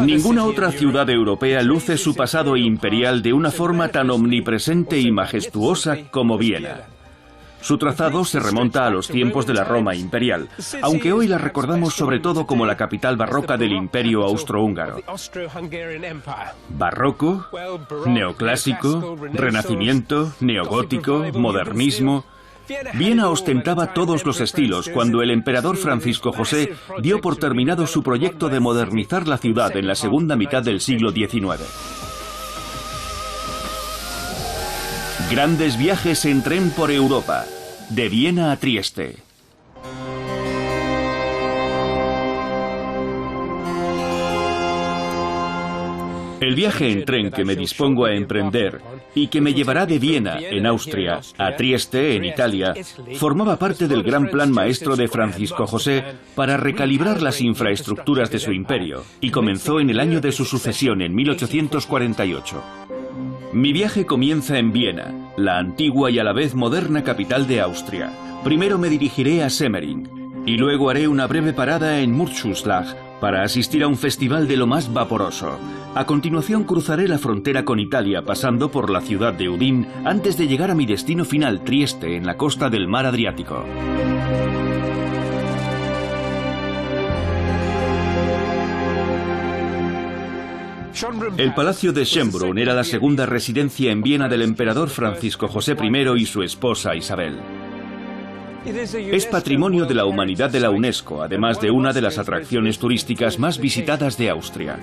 Ninguna otra ciudad europea luce su pasado imperial de una forma tan omnipresente y majestuosa como Viena. Su trazado se remonta a los tiempos de la Roma imperial, aunque hoy la recordamos sobre todo como la capital barroca del Imperio austrohúngaro. Barroco, neoclásico, renacimiento, neogótico, modernismo. Viena ostentaba todos los estilos cuando el emperador Francisco José dio por terminado su proyecto de modernizar la ciudad en la segunda mitad del siglo XIX. Grandes viajes en tren por Europa, de Viena a Trieste. El viaje en tren que me dispongo a emprender y que me llevará de Viena, en Austria, a Trieste, en Italia, formaba parte del gran plan maestro de Francisco José para recalibrar las infraestructuras de su imperio, y comenzó en el año de su sucesión, en 1848. Mi viaje comienza en Viena, la antigua y a la vez moderna capital de Austria. Primero me dirigiré a Semmering, y luego haré una breve parada en Mürzuschlag para asistir a un festival de lo más vaporoso. A continuación cruzaré la frontera con Italia pasando por la ciudad de Udine antes de llegar a mi destino final, Trieste, en la costa del mar Adriático. El Palacio de Schönbrunn era la segunda residencia en Viena del emperador Francisco José I y su esposa Isabel. Es Patrimonio de la Humanidad de la UNESCO, además de una de las atracciones turísticas más visitadas de Austria.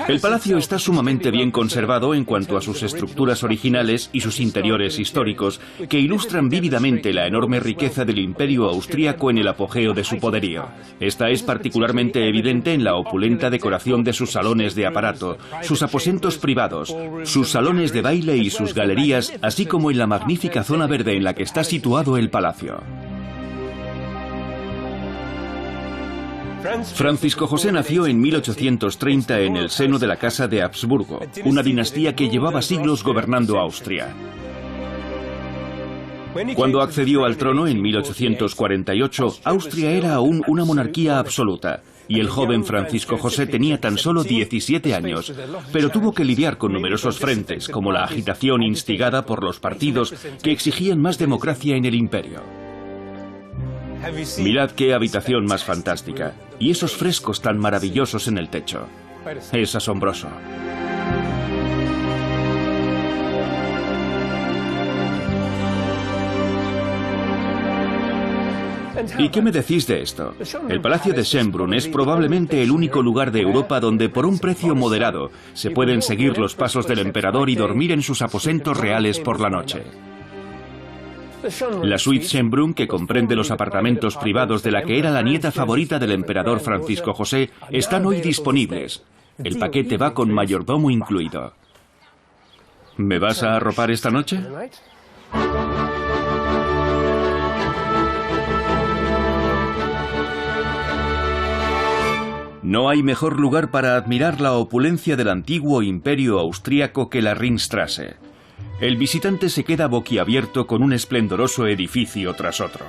El palacio está sumamente bien conservado en cuanto a sus estructuras originales y sus interiores históricos, que ilustran vívidamente la enorme riqueza del Imperio austríaco en el apogeo de su poderío. Esta es particularmente evidente en la opulenta decoración de sus salones de aparato, sus aposentos privados, sus salones de baile y sus galerías, así como en la magnífica zona verde en la que está situado el palacio. Francisco José nació en 1830 en el seno de la Casa de Habsburgo, una dinastía que llevaba siglos gobernando Austria. Cuando accedió al trono en 1848, Austria era aún una monarquía absoluta, y el joven Francisco José tenía tan solo 17 años, pero tuvo que lidiar con numerosos frentes, como la agitación instigada por los partidos que exigían más democracia en el imperio. Mirad qué habitación más fantástica, y esos frescos tan maravillosos en el techo. Es asombroso. ¿Y qué me decís de esto? El Palacio de Schönbrunn es probablemente el único lugar de Europa donde por un precio moderado se pueden seguir los pasos del emperador y dormir en sus aposentos reales por la noche. La suite Schönbrunn, que comprende los apartamentos privados de la que era la nieta favorita del emperador Francisco José, están hoy disponibles. El paquete va con mayordomo incluido. ¿Me vas a arropar esta noche? No hay mejor lugar para admirar la opulencia del antiguo imperio austríaco que la Ringstraße. El visitante se queda boquiabierto con un esplendoroso edificio tras otro.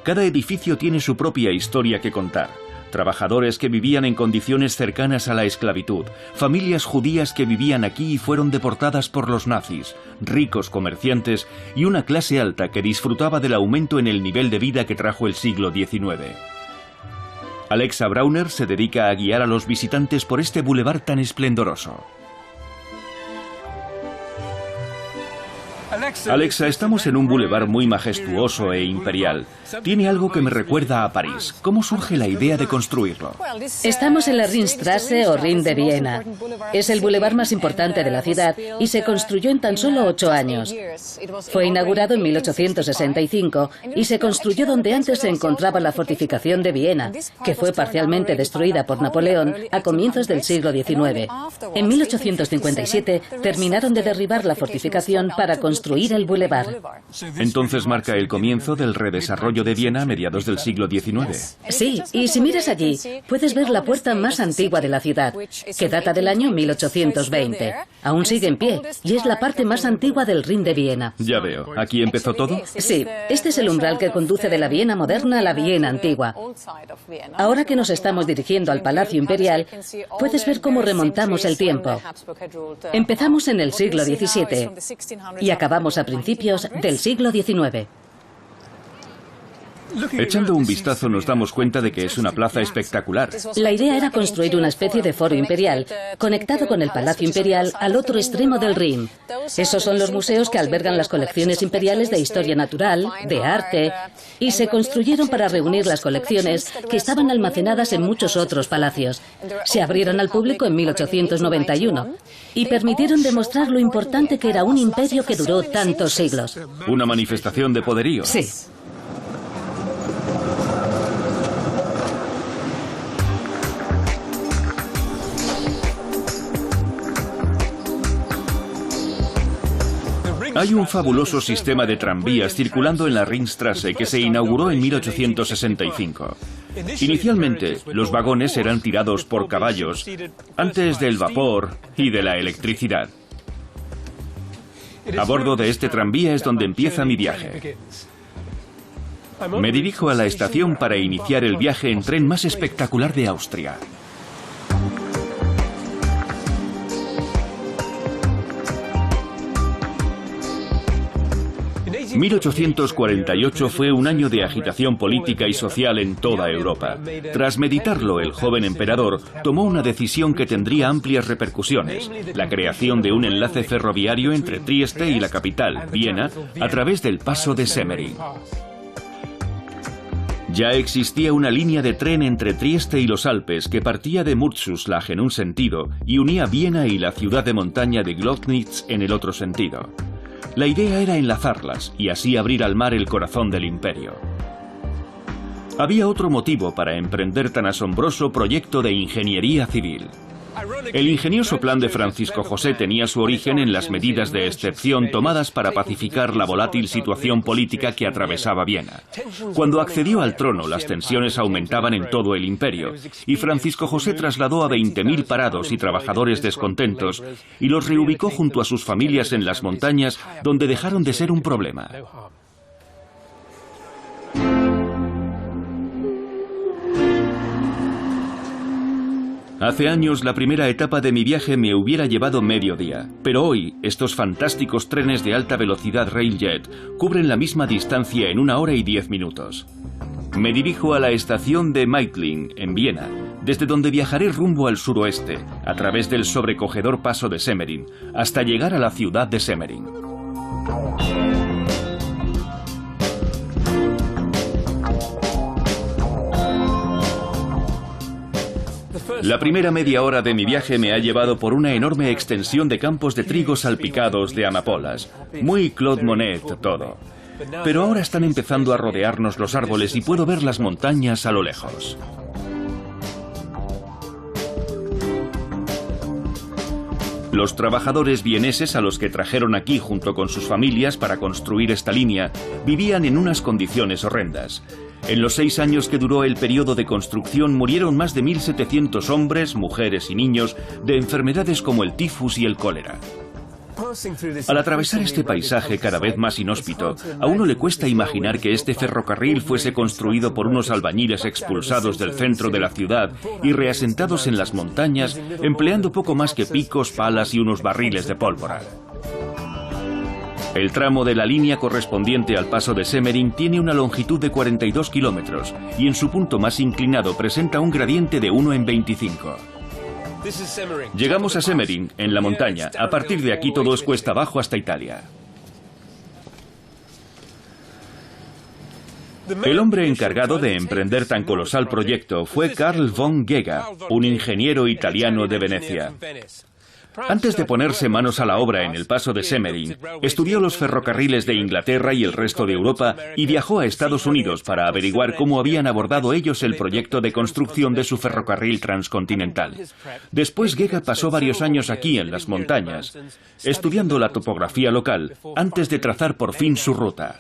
Cada edificio tiene su propia historia que contar. Trabajadores que vivían en condiciones cercanas a la esclavitud, familias judías que vivían aquí y fueron deportadas por los nazis, ricos comerciantes y una clase alta que disfrutaba del aumento en el nivel de vida que trajo el siglo XIX. Alexa Brauner se dedica a guiar a los visitantes por este bulevar tan esplendoroso. Alexa, estamos en un bulevar muy majestuoso e imperial. Tiene algo que me recuerda a París. ¿Cómo surge la idea de construirlo? Estamos en la Ringstraße o Ring de Viena. Es el bulevar más importante de la ciudad y se construyó en tan solo 8 años. Fue inaugurado en 1865 y se construyó donde antes se encontraba la fortificación de Viena, que fue parcialmente destruida por Napoleón a comienzos del siglo XIX. En 1857 terminaron de derribar la fortificación para construir construir el bulevar. Entonces marca el comienzo del redesarrollo de Viena a mediados del siglo XIX. Sí, y si miras allí, puedes ver la puerta más antigua de la ciudad, que data del año 1820. Aún sigue en pie, y es la parte más antigua del Rin de Viena. Ya veo. ¿Aquí empezó todo? Sí, este es el umbral que conduce de la Viena moderna a la Viena antigua. Ahora que nos estamos dirigiendo al Palacio Imperial, puedes ver cómo remontamos el tiempo. Empezamos en el siglo XVII y acabamos a principios del siglo XIX. Echando un vistazo nos damos cuenta de que es una plaza espectacular. La idea era construir una especie de foro imperial, conectado con el Palacio Imperial al otro extremo del Rin. Esos son los museos que albergan las colecciones imperiales de historia natural, de arte, y se construyeron para reunir las colecciones que estaban almacenadas en muchos otros palacios. Se abrieron al público en 1891 y permitieron demostrar lo importante que era un imperio que duró tantos siglos. Una manifestación de poderío. Sí. Hay un fabuloso sistema de tranvías circulando en la Ringstrasse que se inauguró en 1865. Inicialmente, los vagones eran tirados por caballos, antes del vapor y de la electricidad. A bordo de este tranvía es donde empieza mi viaje. Me dirijo a la estación para iniciar el viaje en tren más espectacular de Austria. 1848 fue un año de agitación política y social en toda Europa. Tras meditarlo, el joven emperador tomó una decisión que tendría amplias repercusiones: la creación de un enlace ferroviario entre Trieste y la capital, Viena, a través del paso de Semmering. Ya existía una línea de tren entre Trieste y los Alpes que partía de Murtzouslach en un sentido y unía Viena y la ciudad de montaña de Gloggnitz en el otro sentido. La idea era enlazarlas y así abrir al mar el corazón del imperio. Había otro motivo para emprender tan asombroso proyecto de ingeniería civil. El ingenioso plan de Francisco José tenía su origen en las medidas de excepción tomadas para pacificar la volátil situación política que atravesaba Viena. Cuando accedió al trono, las tensiones aumentaban en todo el imperio, y Francisco José trasladó a 20.000 parados y trabajadores descontentos y los reubicó junto a sus familias en las montañas, donde dejaron de ser un problema. Hace años la primera etapa de mi viaje me hubiera llevado medio día, pero hoy estos fantásticos trenes de alta velocidad Railjet cubren la misma distancia en 1 hora y 10 minutos. Me dirijo a la estación de Meidling, en Viena, desde donde viajaré rumbo al suroeste, a través del sobrecogedor paso de Semmering, hasta llegar a la ciudad de Semmering. La primera media hora de mi viaje me ha llevado por una enorme extensión de campos de trigo salpicados de amapolas. Muy Claude Monet todo. Pero ahora están empezando a rodearnos los árboles y puedo ver las montañas a lo lejos. Los trabajadores vieneses a los que trajeron aquí junto con sus familias para construir esta línea vivían en unas condiciones horrendas. En los 6 años que duró el periodo de construcción murieron más de 1.700 hombres, mujeres y niños de enfermedades como el tifus y el cólera. Al atravesar este paisaje cada vez más inhóspito, a uno le cuesta imaginar que este ferrocarril fuese construido por unos albañiles expulsados del centro de la ciudad y reasentados en las montañas, empleando poco más que picos, palas y unos barriles de pólvora. El tramo de la línea correspondiente al paso de Semmering tiene una longitud de 42 kilómetros y en su punto más inclinado presenta un gradiente de 1 en 25. Llegamos a Semmering, en la montaña. A partir de aquí todo es cuesta abajo hasta Italia. El hombre encargado de emprender tan colosal proyecto fue Carl von Gega, un ingeniero italiano de Venecia. Antes de ponerse manos a la obra en el paso de Semmering, estudió los ferrocarriles de Inglaterra y el resto de Europa y viajó a Estados Unidos para averiguar cómo habían abordado ellos el proyecto de construcción de su ferrocarril transcontinental. Después Gega pasó varios años aquí en las montañas, estudiando la topografía local, antes de trazar por fin su ruta.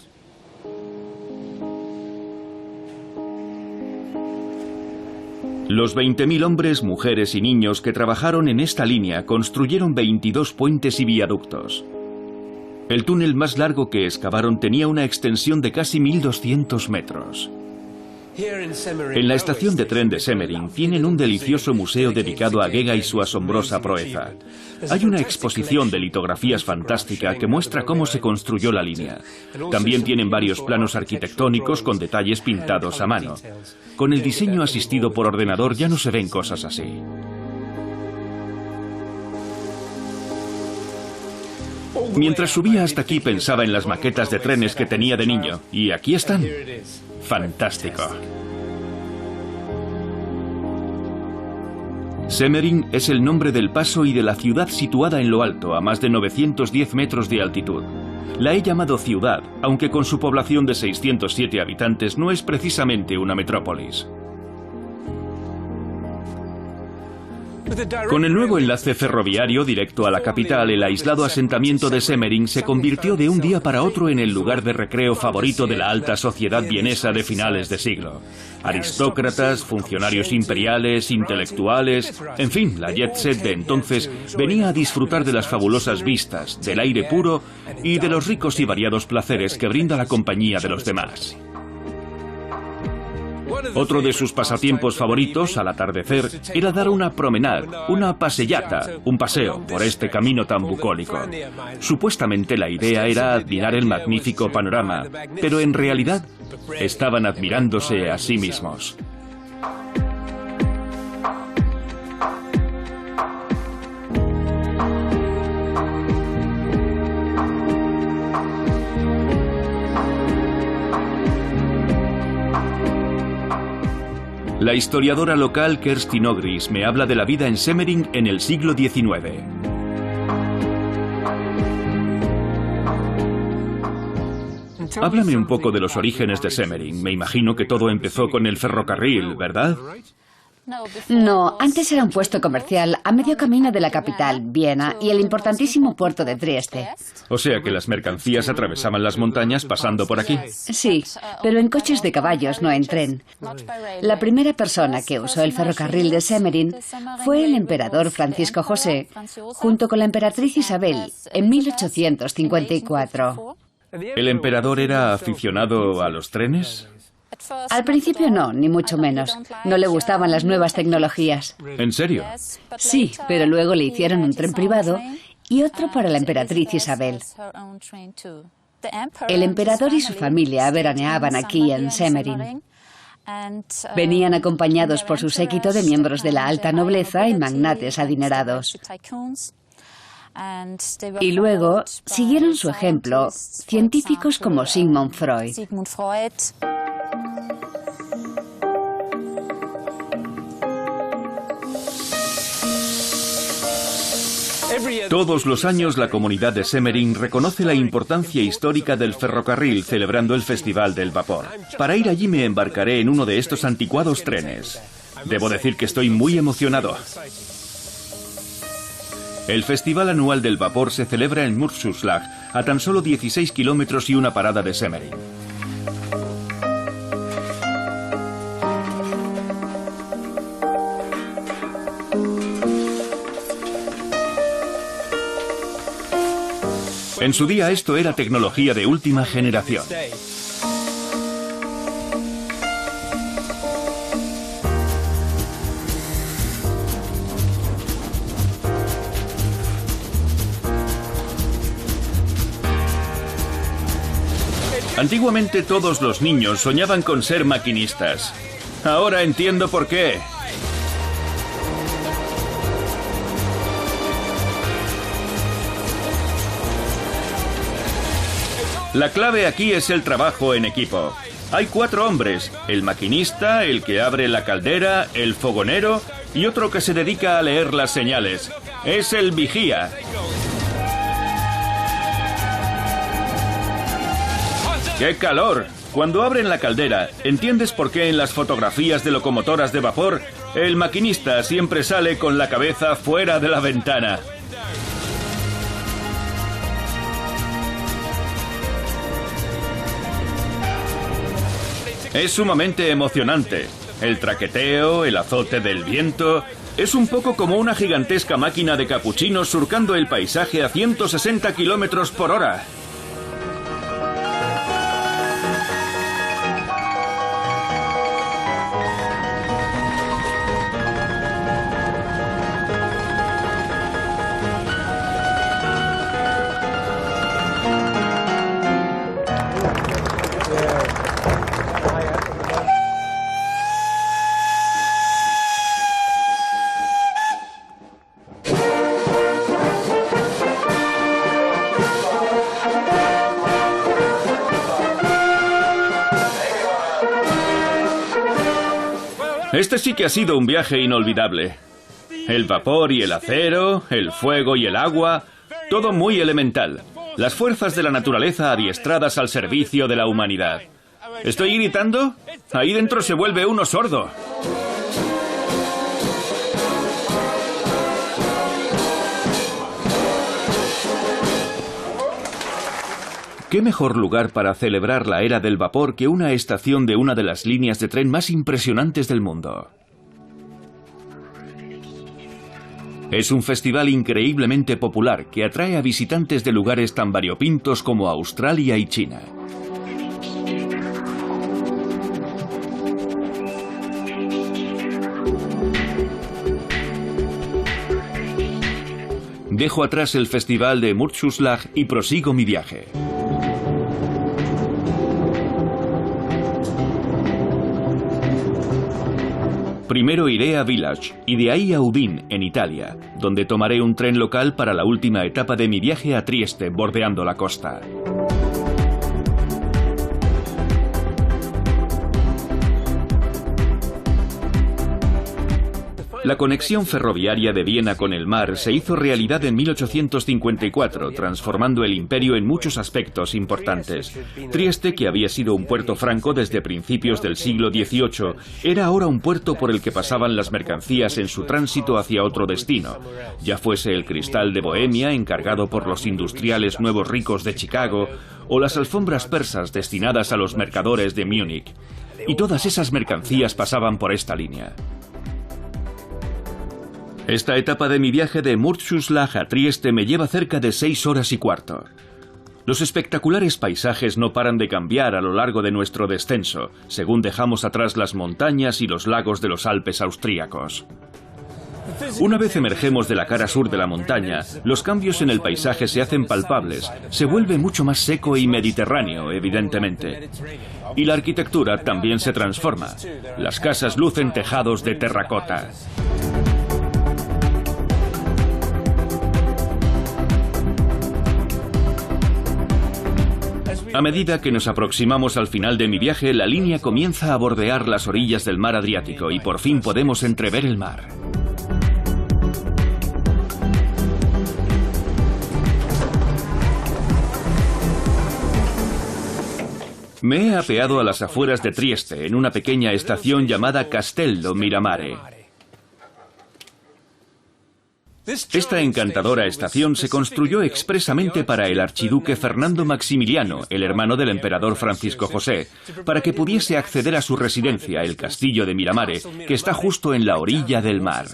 Los 20.000 hombres, mujeres y niños que trabajaron en esta línea construyeron 22 puentes y viaductos. El túnel más largo que excavaron tenía una extensión de casi 1.200 metros. En la estación de tren de Semmering tienen un delicioso museo dedicado a Gega y su asombrosa proeza. Hay una exposición de litografías fantástica que muestra cómo se construyó la línea. También tienen varios planos arquitectónicos con detalles pintados a mano. Con el diseño asistido por ordenador ya no se ven cosas así. Mientras subía hasta aquí pensaba en las maquetas de trenes que tenía de niño. Y aquí están. Fantástico. Semmering es el nombre del paso y de la ciudad situada en lo alto, a más de 910 metros de altitud. La he llamado ciudad, aunque con su población de 607 habitantes no es precisamente una metrópolis. Con el nuevo enlace ferroviario directo a la capital, el aislado asentamiento de Semmering se convirtió de un día para otro en el lugar de recreo favorito de la alta sociedad vienesa de finales de siglo. Aristócratas, funcionarios imperiales, intelectuales, en fin, la jet set de entonces venía a disfrutar de las fabulosas vistas, del aire puro y de los ricos y variados placeres que brinda la compañía de los demás. Otro de sus pasatiempos favoritos, al atardecer, era dar una promenade, una pasellata, un paseo por este camino tan bucólico. Supuestamente la idea era admirar el magnífico panorama, pero en realidad estaban admirándose a sí mismos. La historiadora local Kerstin Ogris me habla de la vida en Semmering en el siglo XIX. Háblame un poco de los orígenes de Semmering. Me imagino que todo empezó con el ferrocarril, ¿verdad? No, antes era un puesto comercial a medio camino de la capital, Viena, y el importantísimo puerto de Trieste. O sea que las mercancías atravesaban las montañas pasando por aquí. Sí, pero en coches de caballos, no en tren. La primera persona que usó el ferrocarril de Semmering fue el emperador Francisco José, junto con la emperatriz Isabel, en 1854. ¿El emperador era aficionado a los trenes? Al principio no, ni mucho menos. No le gustaban las nuevas tecnologías. ¿En serio? Sí, pero luego le hicieron un tren privado y otro para la emperatriz Isabel. El emperador y su familia veraneaban aquí en Semmering. Venían acompañados por su séquito de miembros de la alta nobleza y magnates adinerados. Y luego siguieron su ejemplo científicos como Sigmund Freud. Todos los años la comunidad de Semmering reconoce la importancia histórica del ferrocarril celebrando el Festival del Vapor. Para ir allí me embarcaré en uno de estos anticuados trenes. Debo decir que estoy muy emocionado. El Festival Anual del Vapor se celebra en Mürzuschlag, a tan solo 16 kilómetros y una parada de Semmering. En su día esto era tecnología de última generación. Antiguamente todos los niños soñaban con ser maquinistas. Ahora entiendo por qué. La clave aquí es el trabajo en equipo. Hay 4 hombres, el maquinista, el que abre la caldera, el fogonero y otro que se dedica a leer las señales. Es el vigía. ¡Qué calor! Cuando abren la caldera, ¿entiendes por qué en las fotografías de locomotoras de vapor el maquinista siempre sale con la cabeza fuera de la ventana? Es sumamente emocionante. El traqueteo, el azote del viento... Es un poco como una gigantesca máquina de capuchinos surcando el paisaje a 160 kilómetros por hora. Este sí que ha sido un viaje inolvidable. El vapor y el acero, el fuego y el agua, todo muy elemental. Las fuerzas de la naturaleza adiestradas al servicio de la humanidad. ¿Estoy gritando? Ahí dentro se vuelve uno sordo. ¿Qué mejor lugar para celebrar la era del vapor que una estación de una de las líneas de tren más impresionantes del mundo? Es un festival increíblemente popular que atrae a visitantes de lugares tan variopintos como Australia y China. Dejo atrás el festival de Murtschuslag y prosigo mi viaje. Primero iré a Villach y de ahí a Udine, en Italia, donde tomaré un tren local para la última etapa de mi viaje a Trieste, bordeando la costa. La conexión ferroviaria de Viena con el mar se hizo realidad en 1854, transformando el imperio en muchos aspectos importantes. Trieste, que había sido un puerto franco desde principios del siglo XVIII, era ahora un puerto por el que pasaban las mercancías en su tránsito hacia otro destino, ya fuese el cristal de Bohemia, encargado por los industriales nuevos ricos de Chicago, o las alfombras persas destinadas a los mercadores de Múnich. Y todas esas mercancías pasaban por esta línea. Esta etapa de mi viaje de Murtschuslag a Trieste me lleva cerca de 6 horas y cuarto. Los espectaculares paisajes no paran de cambiar a lo largo de nuestro descenso, según dejamos atrás las montañas y los lagos de los Alpes austríacos. Una vez emergemos de la cara sur de la montaña, los cambios en el paisaje se hacen palpables, se vuelve mucho más seco y mediterráneo, evidentemente. Y la arquitectura también se transforma. Las casas lucen tejados de terracota. A medida que nos aproximamos al final de mi viaje, la línea comienza a bordear las orillas del mar Adriático y por fin podemos entrever el mar. Me he apeado a las afueras de Trieste, en una pequeña estación llamada Castello Miramare. Esta encantadora estación se construyó expresamente para el archiduque Fernando Maximiliano, el hermano del emperador Francisco José, para que pudiese acceder a su residencia, el castillo de Miramare, que está justo en la orilla del mar.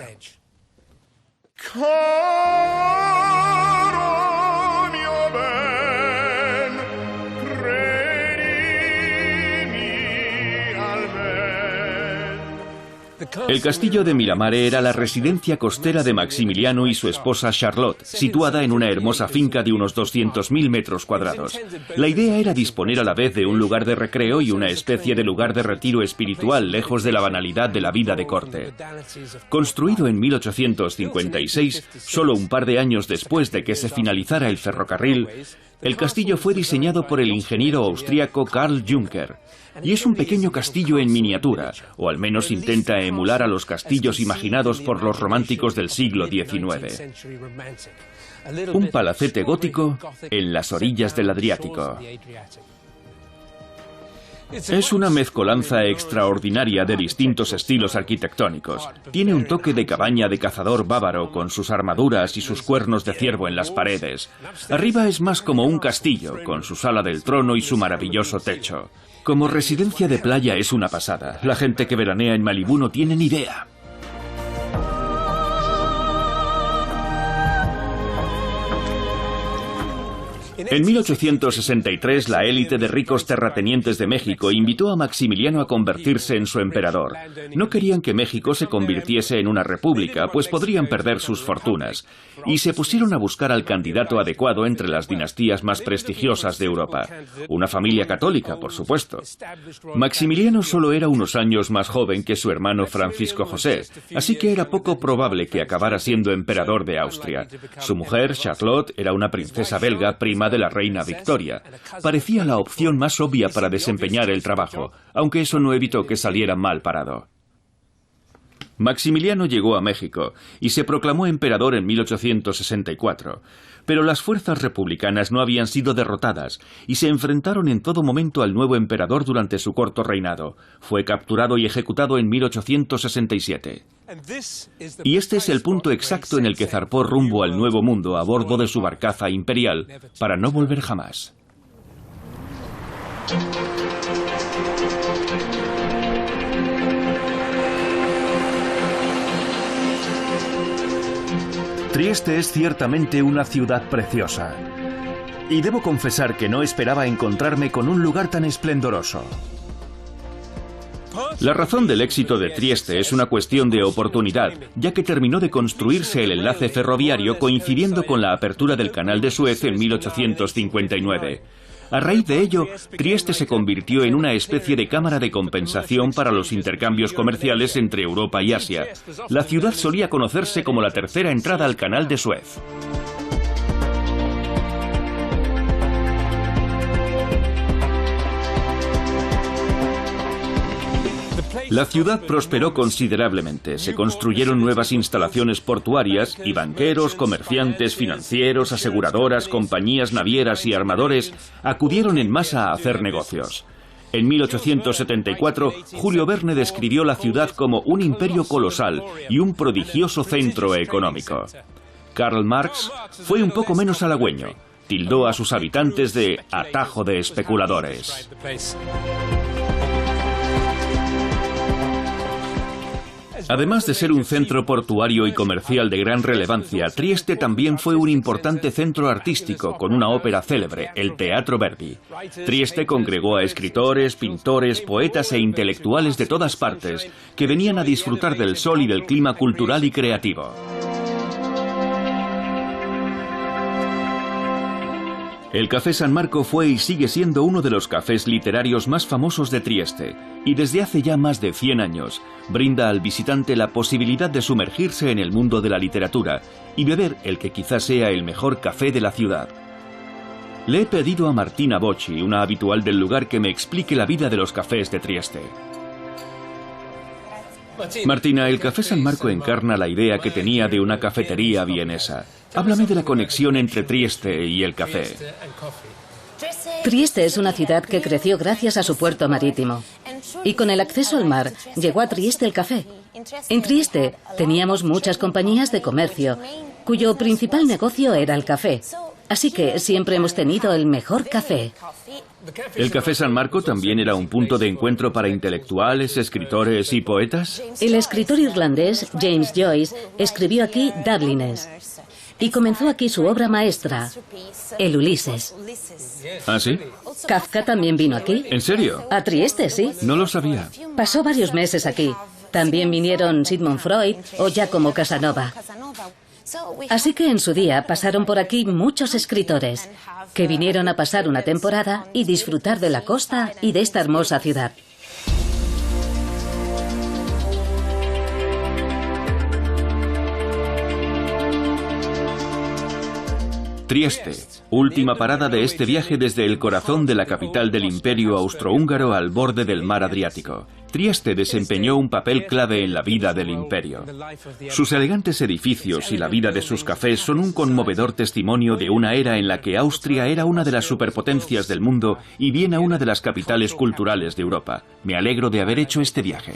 El castillo de Miramare era la residencia costera de Maximiliano y su esposa Charlotte, situada en una hermosa finca de unos 200.000 metros cuadrados. La idea era disponer a la vez de un lugar de recreo y una especie de lugar de retiro espiritual, lejos de la banalidad de la vida de corte. Construido en 1856, solo un par de años después de que se finalizara el ferrocarril, El castillo fue diseñado por el ingeniero austríaco Karl Juncker y es un pequeño castillo en miniatura, o al menos intenta emular a los castillos imaginados por los románticos del siglo XIX. Un palacete gótico en las orillas del Adriático. Es una mezcolanza extraordinaria de distintos estilos arquitectónicos. Tiene un toque de cabaña de cazador bávaro con sus armaduras y sus cuernos de ciervo en las paredes. Arriba es más como un castillo, con su sala del trono y su maravilloso techo. Como residencia de playa es una pasada. La gente que veranea en Malibú no tiene ni idea. En 1863, la élite de ricos terratenientes de México invitó a Maximiliano a convertirse en su emperador. No querían que México se convirtiese en una república, pues podrían perder sus fortunas, y se pusieron a buscar al candidato adecuado entre las dinastías más prestigiosas de Europa. Una familia católica, por supuesto. Maximiliano solo era unos años más joven que su hermano Francisco José, así que era poco probable que acabara siendo emperador de Austria. Su mujer, Charlotte, era una princesa belga, prima de la reina Victoria. Parecía la opción más obvia para desempeñar el trabajo, aunque eso no evitó que saliera mal parado. Maximiliano llegó a México y se proclamó emperador en 1864, pero las fuerzas republicanas no habían sido derrotadas y se enfrentaron en todo momento al nuevo emperador durante su corto reinado. Fue capturado y ejecutado en 1867. Y este es el punto exacto en el que zarpó rumbo al Nuevo Mundo a bordo de su barcaza imperial para no volver jamás. Trieste es ciertamente una ciudad preciosa. Y debo confesar que no esperaba encontrarme con un lugar tan esplendoroso. La razón del éxito de Trieste es una cuestión de oportunidad, ya que terminó de construirse el enlace ferroviario coincidiendo con la apertura del Canal de Suez en 1859. A raíz de ello, Trieste se convirtió en una especie de cámara de compensación para los intercambios comerciales entre Europa y Asia. La ciudad solía conocerse como la tercera entrada al Canal de Suez. La ciudad prosperó considerablemente. Se construyeron nuevas instalaciones portuarias y banqueros, comerciantes, financieros, aseguradoras, compañías navieras y armadores acudieron en masa a hacer negocios. En 1874, Julio Verne describió la ciudad como un imperio colosal y un prodigioso centro económico. Karl Marx fue un poco menos halagüeño. Tildó a sus habitantes de atajo de especuladores. Además de ser un centro portuario y comercial de gran relevancia, Trieste también fue un importante centro artístico con una ópera célebre, el Teatro Verdi. Trieste congregó a escritores, pintores, poetas e intelectuales de todas partes que venían a disfrutar del sol y del clima cultural y creativo. El Café San Marco fue y sigue siendo uno de los cafés literarios más famosos de Trieste, y desde hace ya más de 100 años brinda al visitante la posibilidad de sumergirse en el mundo de la literatura y beber el que quizás sea el mejor café de la ciudad. Le he pedido a Martina Bocci, una habitual del lugar, que me explique la vida de los cafés de Trieste. Martina, el Café San Marco encarna la idea que tenía de una cafetería vienesa. Háblame de la conexión entre Trieste y el café. Trieste es una ciudad que creció gracias a su puerto marítimo. Y con el acceso al mar, llegó a Trieste el café. En Trieste teníamos muchas compañías de comercio, cuyo principal negocio era el café. Así que siempre hemos tenido el mejor café. ¿El Café San Marco también era un punto de encuentro para intelectuales, escritores y poetas? El escritor irlandés James Joyce escribió aquí Dublinés. Y comenzó aquí su obra maestra, el Ulises. ¿Ah, sí? Kafka también vino aquí. ¿En serio? A Trieste, sí. No lo sabía. Pasó varios meses aquí. También vinieron Sigmund Freud o Giacomo Casanova. Así que en su día pasaron por aquí muchos escritores que vinieron a pasar una temporada y disfrutar de la costa y de esta hermosa ciudad. Trieste, Última parada de este viaje desde el corazón de la capital del Imperio Austrohúngaro al borde del mar Adriático. Trieste desempeñó un papel clave en la vida del imperio. Sus elegantes edificios y la vida de sus cafés son un conmovedor testimonio de una era en la que Austria era una de las superpotencias del mundo y Viena una de las capitales culturales de Europa. Me alegro de haber hecho este viaje.